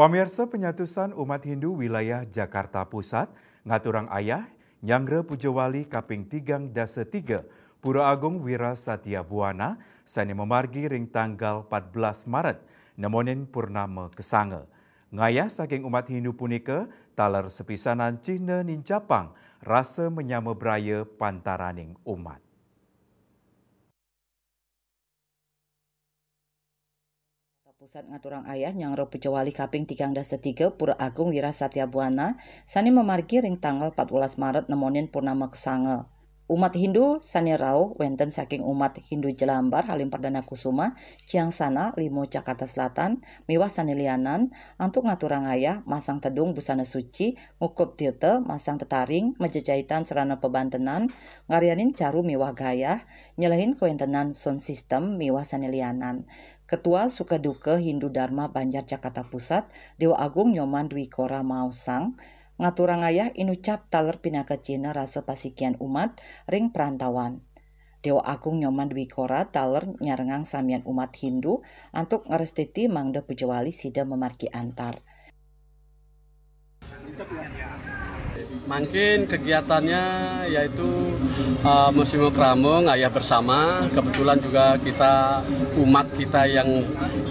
Pamirsa penyatusan umat Hindu wilayah Jakarta Pusat, ngaturang ayah, Nyangre Pujawali Kaping Tigang Dasa 3, Pura Agung Wira Satya Buana, sani memargi ring tanggal 14 Maret, nemonin purnama kesanga. Ngayah saking umat Hindu punika, talar sepisanan cihna nincapang, rasa menyama beraya pantaraning umat. Pusat ngaturang ayah Nyangre Pujawali Kaping Tigang Dasa 3 Pura Agung Wira Satya Buana sani memargi ring tanggal 14 Maret nemonin purnama kesanga. Umat Hindu sani rauh wenten saking umat Hindu Jelambar Halim Perdana Kusuma Ciangsana Limo Jakarta Selatan miwah sani lianan antuk ngaturang ayah masang tedung busana suci ngukup tirte masang tetaring mejejahitan serana pebantenan ngarianin caru miwah gayah nyelahin kewentenan sound system miwah sani lianan. Ketua Sukaduka Hindu Dharma Banjar Jakarta Pusat, Dewa Agung Nyoman Dwi Kora Mausang, ngaturang ayah inucap taler pinaka Cina rasa pasikian umat ring perantauan. Dewa Agung Nyoman Dwi Kora taler nyarengang samian umat Hindu antuk ngerestiti Mangda Pujawali sida memargi antar. Mungkin kegiatannya yaitu musim keramung ayah bersama. Kebetulan juga kita umat kita yang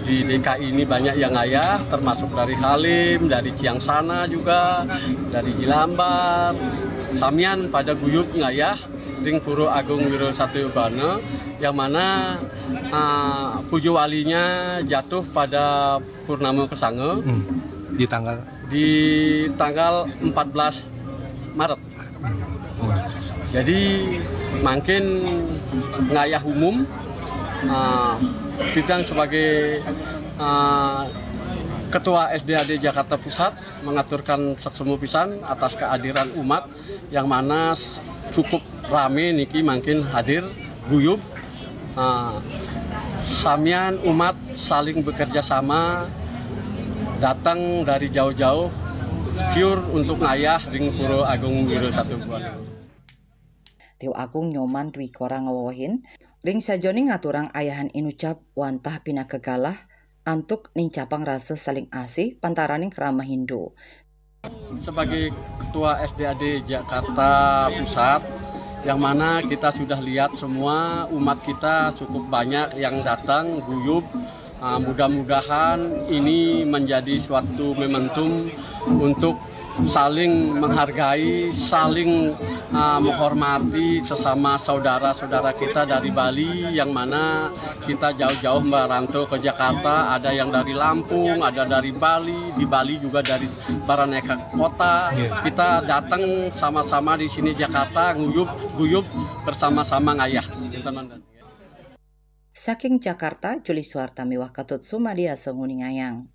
di DKI ini banyak yang ayah, termasuk dari Halim, dari Ciangsana juga, dari Jelambar. Samian pada guyub ngayah ring Pura Agung Wira Satya Buana, yang mana Pujawalinya jatuh pada purnama kesanga di tanggal 14 Maret. Jadi makin ngayah umum kita sebagai Ketua SDAD Jakarta Pusat mengaturkan saksemu pisan atas kehadiran umat yang mana cukup rame niki makin hadir guyub samian umat saling bekerja sama datang dari jauh-jauh pure untuk ngayah ring Pura Agung Wira Satya Buana. Dewa Agung Nyoman Dwi Kora ngawawahin ring sajoni ngaturang ayahan inucap wantah pinaka galah antuk nincapang rasa saling asih pantaraning kerama Hindu. Sebagai Ketua SDAD Jakarta Pusat, yang mana kita sudah lihat semua umat kita cukup banyak yang datang guyub. Mudah-mudahan ini menjadi suatu momentum untuk saling menghargai, saling menghormati sesama saudara-saudara kita dari Bali, yang mana kita jauh-jauh merantau ke Jakarta, ada yang dari Lampung, ada dari Bali, di Bali juga dari Baraneka Kota. Kita datang sama-sama di sini Jakarta, guyub bersama-sama ngayah. Saking Jakarta, Juli Suarta miwah Ketut Sumadia Senguningayang.